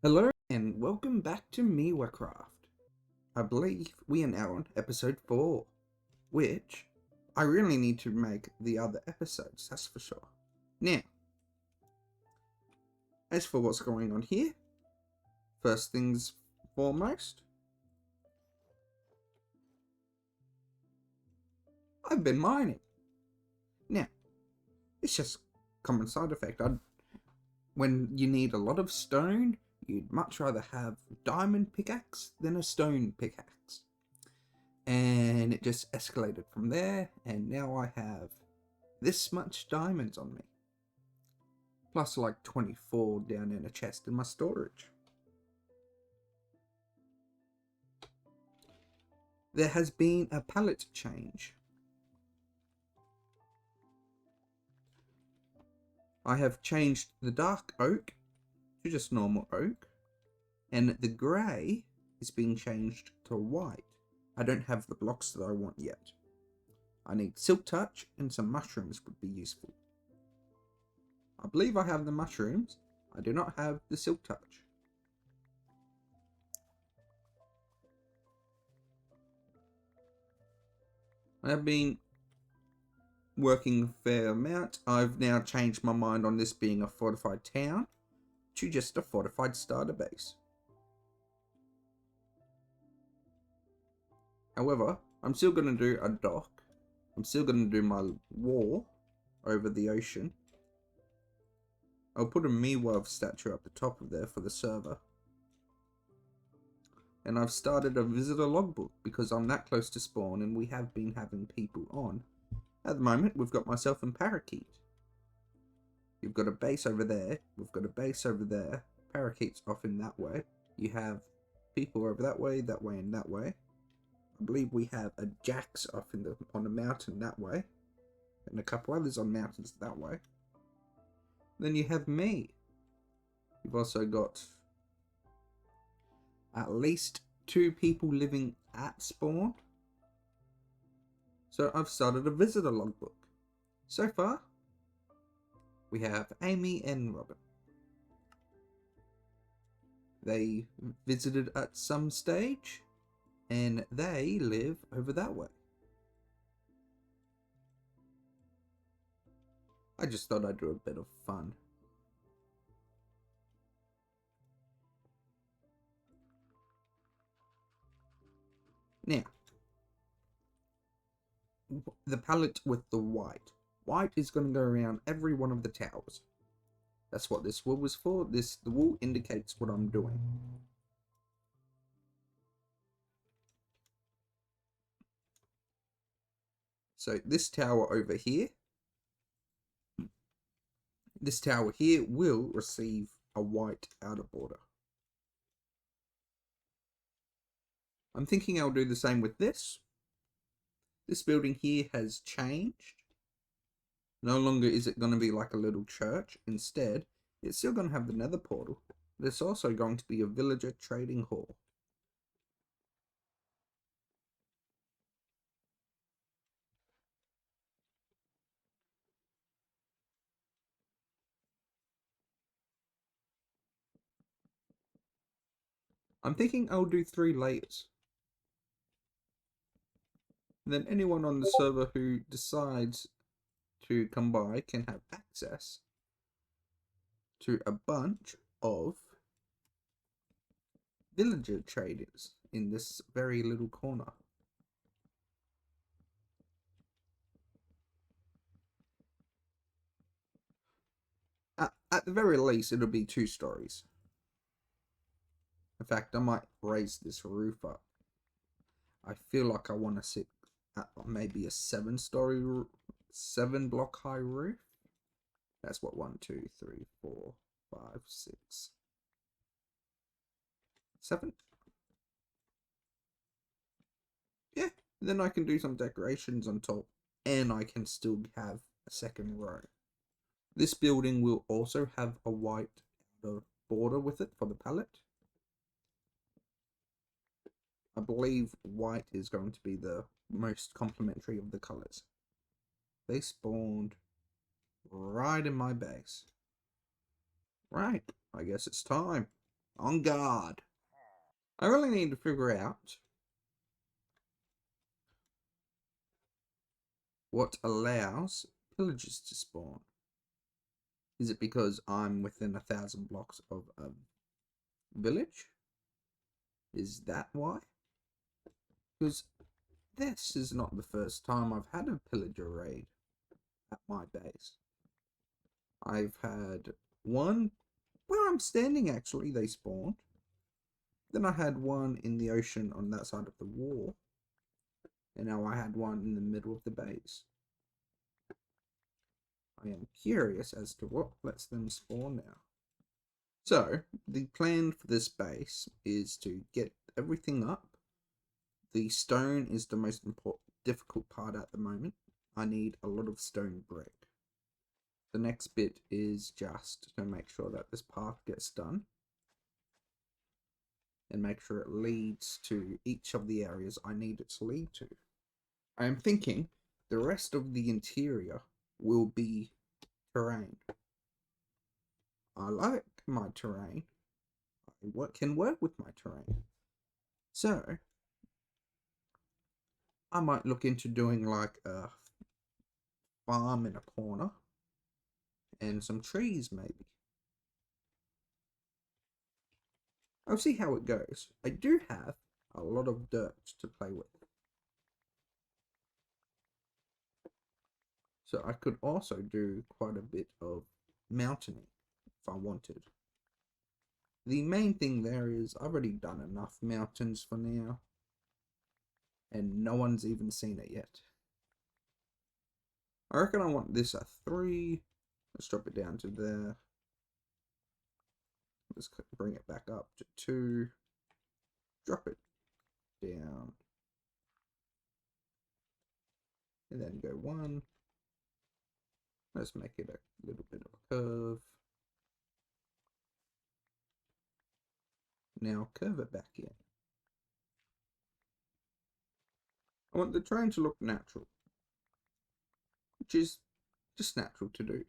Hello and welcome back to Miwuvcraft. I believe we are now on episode 4, which I really need to make the other episodes, that's for sure. Now, as for what's going on here, first things foremost, I've been mining. Now, it's just common side effect. When you need a lot of stone, you'd much rather have diamond pickaxe than a stone pickaxe. And it just escalated from there, and now I have this much diamonds on me. Plus like 24 down in a chest in my storage. There has been a palette change. I have changed the dark oak to just normal oak, and the grey is being changed to white. I don't have the blocks that I want yet. I need silk touch and some mushrooms would be useful. I believe I have the mushrooms. I do not have the silk touch. I have been working a fair amount. I've now changed my mind on this being a fortified town to just a fortified starter base. However, I'm still going to do a dock. I'm still going to do my wall over the ocean. I'll put a Miwuvcraft statue up the top of there for the server. And I've started a visitor logbook because I'm that close to spawn and we have been having people on. At the moment, we've got myself and Parakeet. You've got a base over there. We've got a base over there. Parakeet's off in that way. You have people over that way, and that way. I believe we have a Jax off on a mountain that way. And a couple others on mountains that way. Then you have me. You've also got at least 2 people living at spawn. So I've started a visitor logbook. So far, we have Amy and Robin. They visited at some stage, and they live over that way. I just thought I'd do a bit of fun. Now, the palette with the white. White is going to go around every one of the towers. That's what this wool was for. The wool indicates what I'm doing. So this tower over here, will receive a white outer border. I'm thinking I'll do the same with this. This building here has changed. No longer is it going to be like a little church. Instead, it's still going to have the nether portal. But it's also going to be a villager trading hall. I'm thinking I'll do 3 layers. Then anyone on the server who decides to come by can have access to a bunch of villager traders in this very little corner. At the very least, it'll be 2 stories. In fact, I might raise this roof up. I feel like I want to sit at maybe a 7-story, 7-block high roof. That's what 1, 2, 3, 4, 5, 6, 7. Yeah, then I can do some decorations on top, and I can still have a second row. This building will also have a white border with it for the palette. I believe white is going to be the most complementary of the colors. They spawned right in my base. Right, I guess it's time. On guard. I really need to figure out what allows pillagers to spawn. Is it because I'm within 1,000 blocks of a village? Is that why? Because this is not the first time I've had a pillager raid at my base. I've had one where I'm standing, actually, they spawned. Then I had one in the ocean on that side of the wall. And now I had one in the middle of the base. I am curious as to what lets them spawn now. So, the plan for this base is to get everything up. The stone is the most difficult part at the moment. I need a lot of stone brick. The next bit is just to make sure that this path gets done. And make sure it leads to each of the areas I need it to lead to. I am thinking the rest of the interior will be terrain. I like my terrain. I can work with my terrain. So, I might look into doing like a farm in a corner and some trees maybe. I'll see how it goes. I do have a lot of dirt to play with. So I could also do quite a bit of mountaining if I wanted. The main thing there is I've already done enough mountains for now. And no one's even seen it yet. I reckon I want this at 3. Let's drop it down to there. Let's bring it back up to 2. Drop it down. And then go 1. Let's make it a little bit of a curve. Now curve it back in. I want the terrain to look natural, which is just natural to do.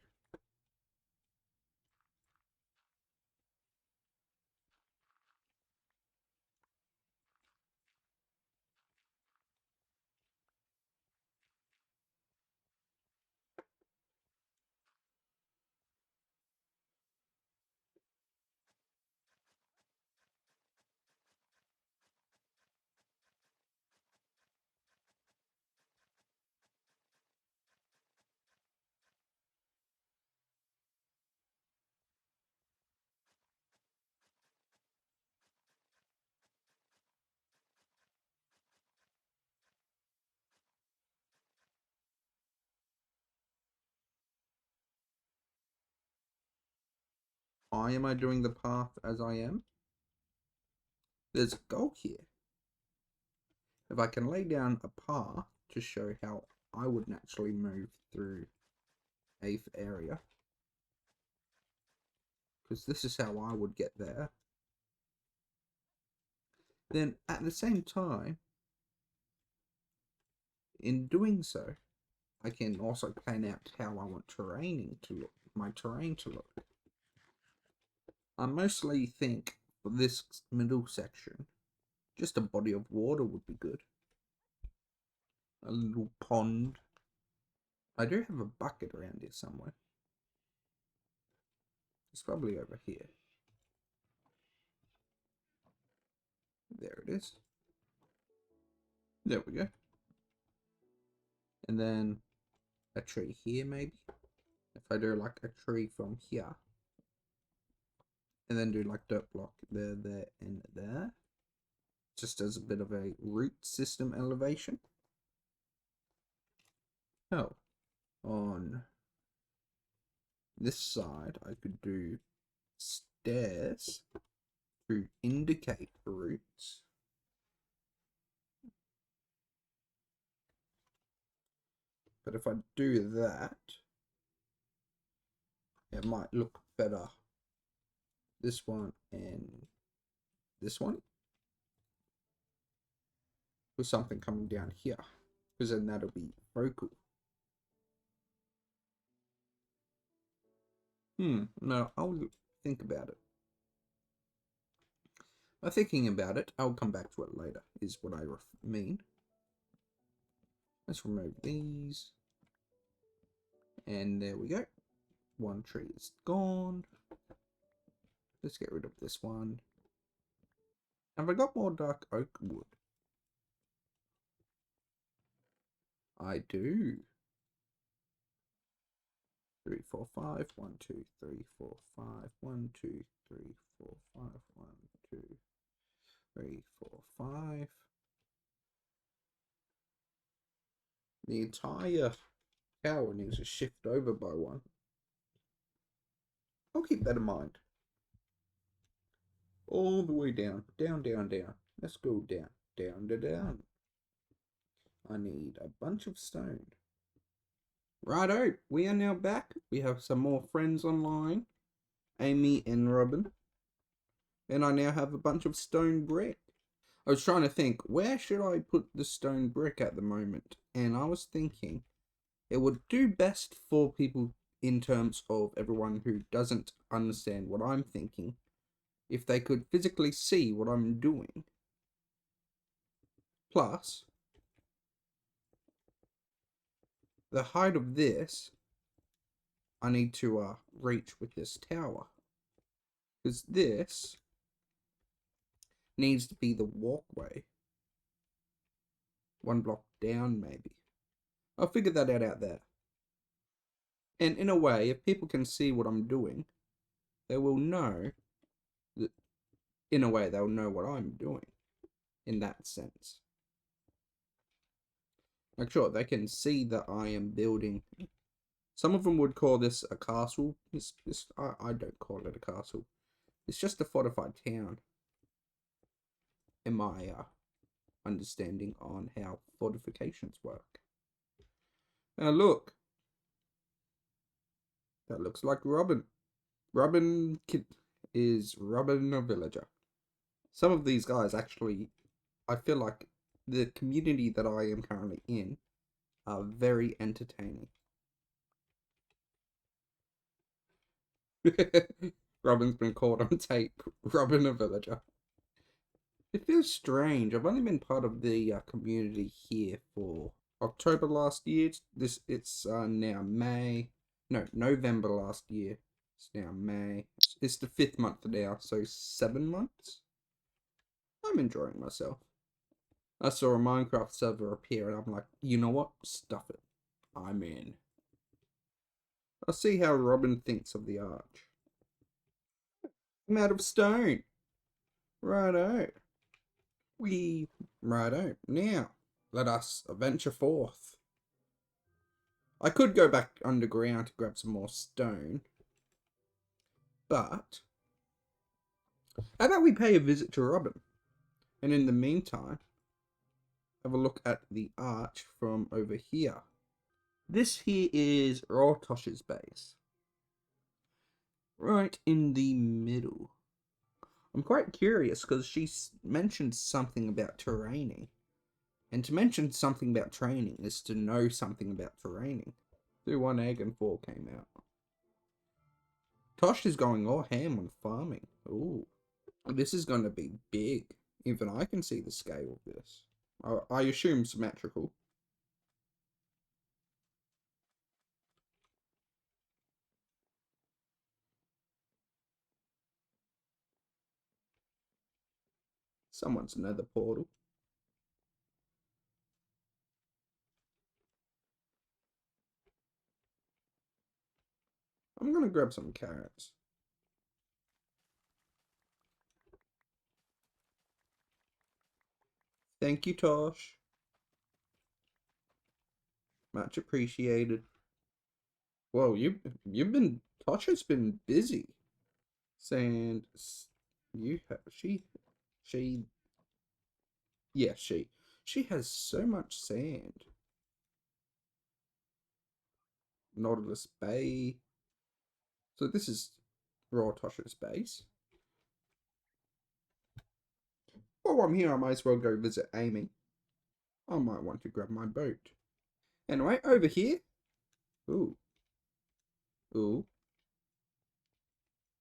Why am I doing the path as I am? There's a goal here. If I can lay down a path to show how I would naturally move through a area, because this is how I would get there, then at the same time, in doing so, I can also plan out how I want my terrain to look. I mostly think for this middle section, just a body of water would be good. A little pond. I do have a bucket around here somewhere. It's probably over here. There it is. There we go. And then a tree here maybe. If I do like a tree from here. And then do like dirt block there, there, and there. Just as a bit of a root system elevation. Oh. On this side I could do stairs to indicate roots. But if I do that, it might look better. This one and this one. With something coming down here. Because then that'll be focal. No, I'll think about it. Thinking about it, I'll come back to it later, is what I mean. Let's remove these. And there we go. One tree is gone. Let's get rid of this one. Have I got more dark oak wood? I do. 3, 4, 5. 1, 2, 3, 4, 5. 1, 2, 3, 4, 5. 1, 2, 3, 4, 5. The entire tower needs to shift over by one. I'll keep that in mind. All the way down. Down, down, down. Let's go down. Down to down. I need a bunch of stone. Righto, we are now back. We have some more friends online. Amy and Robin. And I now have a bunch of stone brick. I was trying to think, where should I put the stone brick at the moment? And I was thinking, it would do best for people in terms of everyone who doesn't understand what I'm thinking, if they could physically see what I'm doing. Plus, the height of this, I need to reach with this tower. Because this needs to be the walkway. One block down, maybe. I'll figure that out there. And in a way, if people can see what I'm doing, they will know that, in a way, they'll know what I'm doing. In that sense. Like, sure, they can see that I am building. Some of them would call this a castle. I don't call it a castle. It's just a fortified town. In my understanding on how fortifications work. Now look. That looks like Robin. Robin is Robin a villager. Some of these guys actually, I feel like the community that I am currently in are very entertaining. Robin's been caught on tape. Robin a villager. It feels strange. I've only been part of the community here for October last year. It's now May. No, November last year. It's now May. It's the 5th month now, so 7 months. I'm enjoying myself. I saw a Minecraft server appear and I'm like, you know what? Stuff it. I'm in. I'll see how Robin thinks of the arch. I'm out of stone. Righto. Righto. Now, let us venture forth. I could go back underground to grab some more stone. But, how about we pay a visit to Robin? And in the meantime, have a look at the arch from over here. This here is Rawtosh's base. Right in the middle. I'm quite curious because she mentioned something about terraining. And to mention something about training is to know something about terraining. 1 egg and 4 came out. Tosh is going all ham on farming. Ooh. This is going to be big. Even I can see the scale of this. I assume symmetrical. Someone's nether portal. I'm going to grab some carrots. Thank you, Tosh. Much appreciated. Whoa, you've been Tosh has been busy. Sand, you have she yeah she has so much sand. Nautilus Bay. So this is Raw Tosh's base. While I'm here, I might as well go visit Amy. I might want to grab my boat. Anyway, over here. Ooh. Ooh.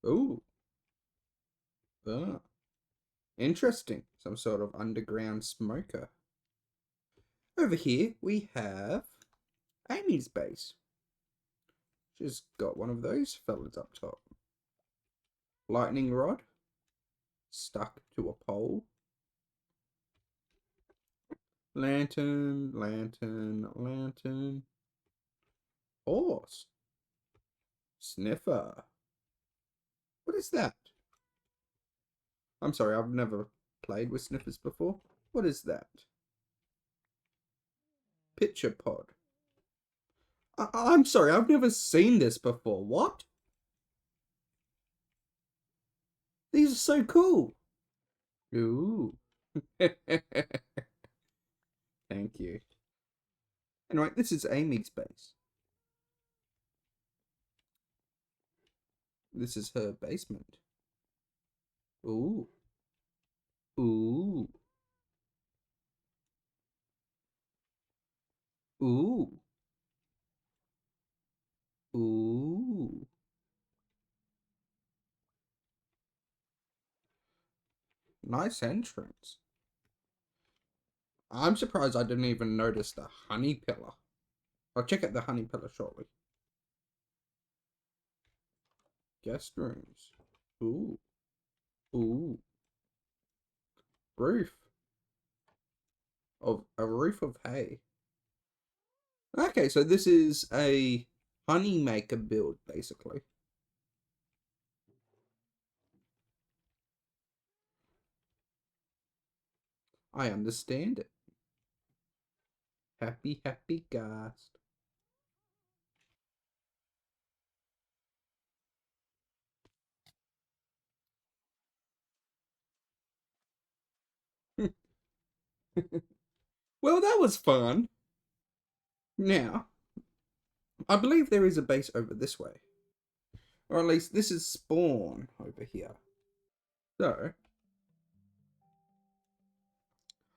Ooh. Ah. Interesting. Some sort of underground smoker. Over here we have Amy's base. She's got one of those fellas up top. Lightning rod stuck to a pole. Lantern, lantern, lantern. Horse. Sniffer. What is that? I'm sorry, I've never played with sniffers before. What is that? Pitcher pod. I'm sorry, I've never seen this before. What? These are so cool. Ooh. Thank you. Anyway, this is Amy's base. This is her basement. Ooh. Ooh. Ooh. Ooh. Nice entrance. I'm surprised I didn't even notice the honey pillar. I'll check out the honey pillar shortly. Guest rooms. Ooh. Ooh. Roof. Of a roof of hay. Okay, so this is a honey maker build, basically. I understand it. Happy, happy ghast. Well, that was fun. Now, I believe there is a base over this way. Or at least this is spawn over here. So,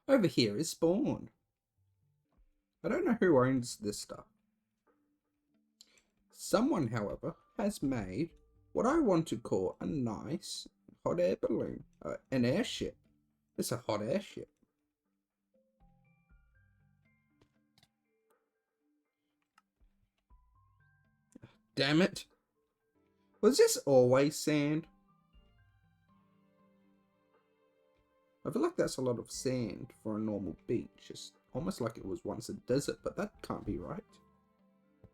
over here is spawn. I don't know who owns this stuff. Someone, however, has made what I want to call a nice hot air balloon. An airship. It's a hot airship. Damn it. Was this always sand? I feel like that's a lot of sand for a normal beach. It's almost like it was once a desert, but that can't be right.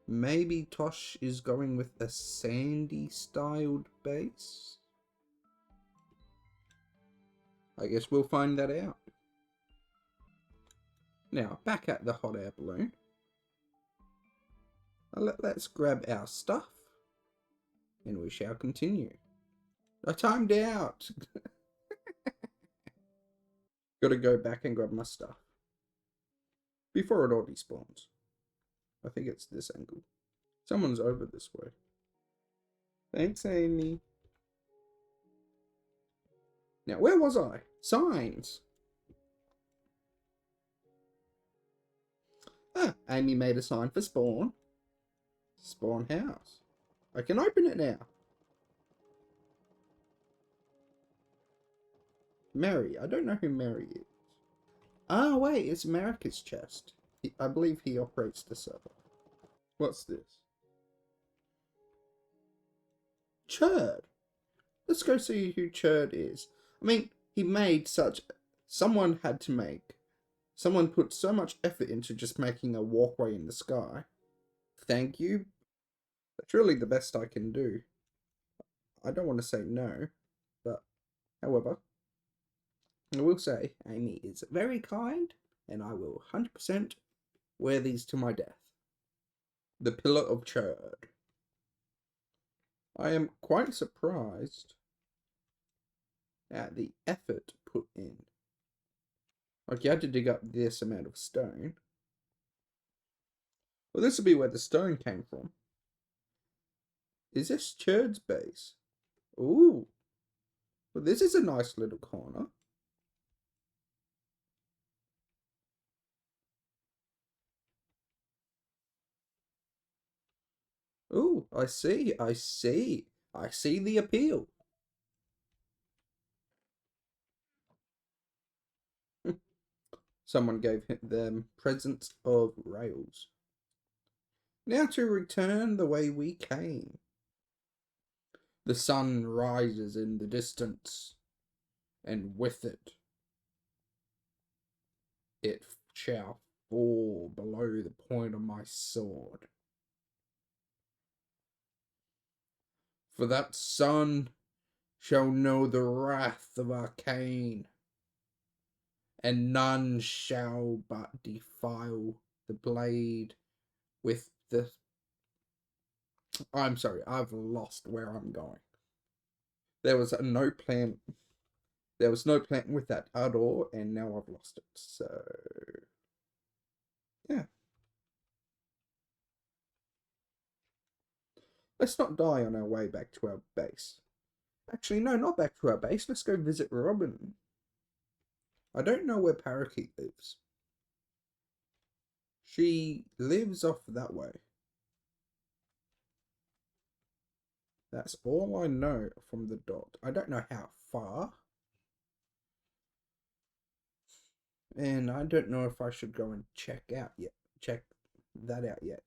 Maybe Tosh is going with a sandy styled base? I guess we'll find that out. Now, back at the hot air balloon. Let's grab our stuff. And we shall continue. I timed out! Gotta go back and grab my stuff. Before it all despawns. I think it's this angle. Someone's over this way. Thanks, Amy. Now, where was I? Signs. Ah, Amy made a sign for spawn. Spawn house. I can open it now. Mary. I don't know who Mary is. Ah, wait, it's America's chest. I believe he operates the server. What's this? Churd. Let's go see who Churd is. I mean, he made such... Someone had to make... Someone put so much effort into just making a walkway in the sky. Thank you. That's really the best I can do. I don't want to say no, but however, I will say Amy is very kind, and I will 100% wear these to my death. The Pillar of Churd. I am quite surprised at the effort put in. Like, you had to dig up this amount of stone. Well, this would be where the stone came from. Is this Churd's base? Ooh. Well, this is a nice little corner. Ooh, I see, I see. I see the appeal. Someone gave them presents of rails. Now to return the way we came. The sun rises in the distance, and with it, it shall fall below the point of my sword. For that sun shall know the wrath of Arcane, and none shall but defile the blade with the... I'm sorry, I've lost where I'm going. There was no plan. There was no plan with that at all, and now I've lost it. So, yeah. Let's not die on our way back to our base. Actually, no, not back to our base. Let's go visit Robin. I don't know where Parakeet lives. She lives off that way. That's all I know from the dot. I don't know how far. And I don't know if I should go and check that out yet.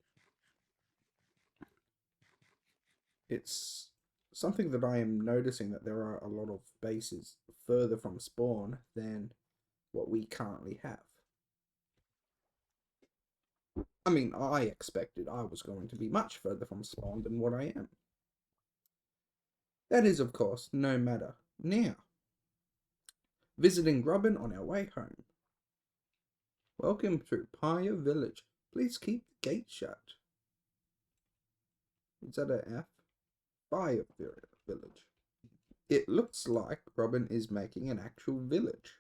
It's something that I am noticing, that there are a lot of bases further from spawn than what we currently have. I mean, I expected I was going to be much further from spawn than what I am. That is, of course, no matter. Now, visiting Robin on our way home. Welcome to Pyre Village. Please keep the gate shut. Is that an F? Pyre Village. It looks like Robin is making an actual village.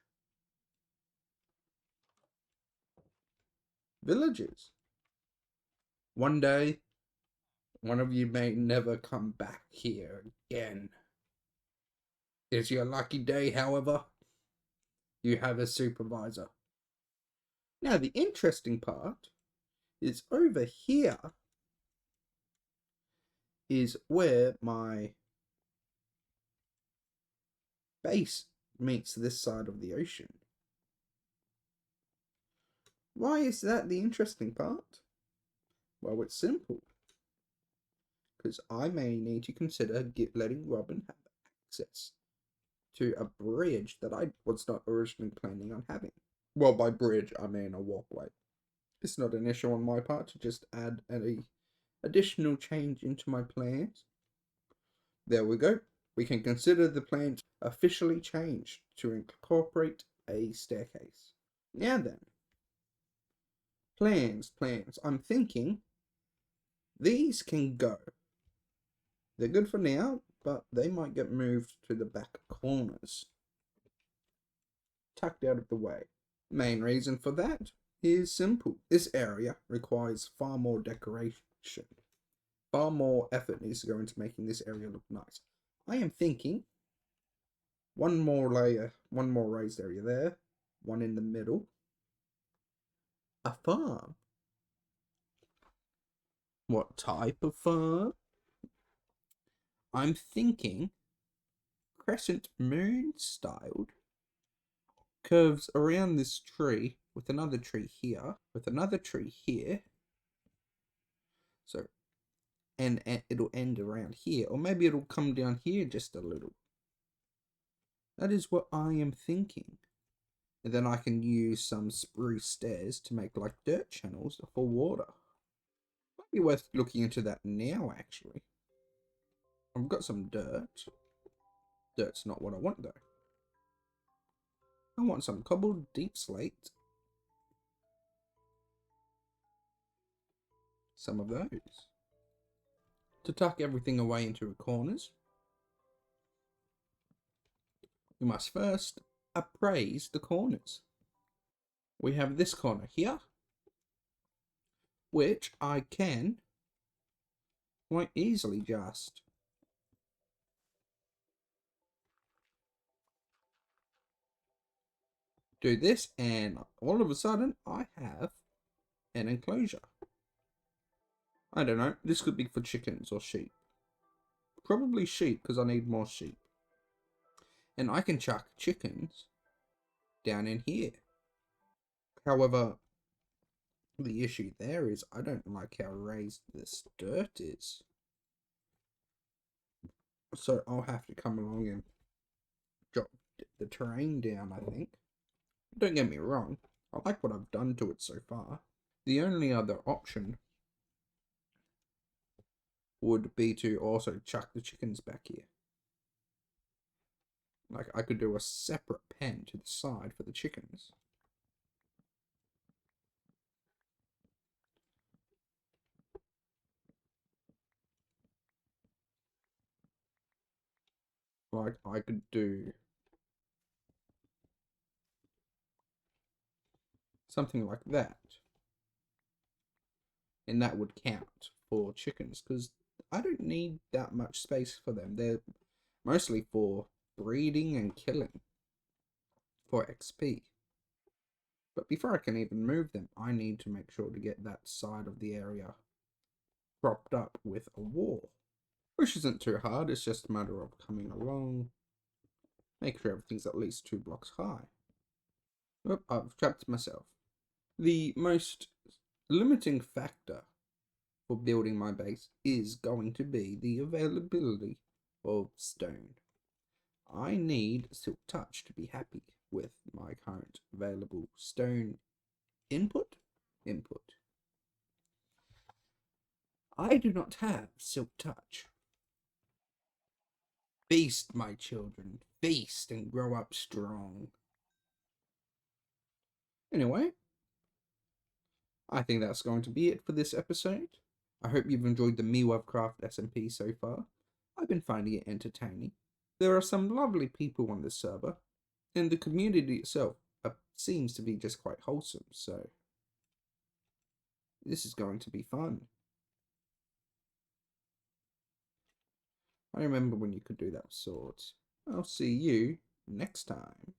Villages. One day, one of you may never come back here again. It's your lucky day, however. You have a supervisor. Now, the interesting part is over here is where my base meets this side of the ocean. Why is that the interesting part? Well, it's simple. Because I may need to consider letting Robin have access to a bridge that I was not originally planning on having. Well, by bridge, I mean a walkway. It's not an issue on my part to just add an additional change into my plans. There we go. We can consider the plans officially changed to incorporate a staircase. Now then, plans. I'm thinking these can go. They're good for now, but they might get moved to the back corners, tucked out of the way. Main reason for that is simple. This area requires far more decoration. Far more effort needs to go into making this area look nice. I am thinking one more layer, one more raised area there, one in the middle. A farm. What type of farm? I'm thinking crescent moon styled, curves around this tree with another tree here, with another tree here. So, and it'll end around here, or maybe it'll come down here just a little. That is what I am thinking. And then I can use some spruce stairs to make like dirt channels for water. Might be worth looking into that now, actually. I've got some dirt. Dirt's not what I want, though. I want some cobbled deep slate. Some of those. To tuck everything away into the corners, we must first appraise the corners. We have this corner here, which I can quite easily just do this, and all of a sudden I have an enclosure. I don't know, this could be for chickens or sheep. Probably sheep, because I need more sheep. And I can chuck chickens down in here. However, the issue there is I don't like how raised this dirt is. So I'll have to come along and drop the terrain down, I think. Don't get me wrong, I like what I've done to it so far. The only other option would be to also chuck the chickens back here. Like, I could do a separate pen to the side for the chickens. Like, I could do something like that. And that would count for chickens, because I don't need that much space for them. They're mostly for breeding and killing for XP. But before I can even move them, I need to make sure to get that side of the area propped up with a wall. Which isn't too hard, it's just a matter of coming along, make sure everything's at least 2 blocks high. Oh, I've trapped myself. The most limiting factor for building my base is going to be the availability of stone. I need Silk Touch to be happy with my current available stone input. I do not have Silk Touch. Feast, my children, feast and grow up strong. Anyway, I think that's going to be it for this episode. I hope you've enjoyed the Miwuvcraft SMP so far. I've been finding it entertaining. There are some lovely people on this server, and the community itself seems to be just quite wholesome, so this is going to be fun. I remember when you could do that with swords. I'll see you next time.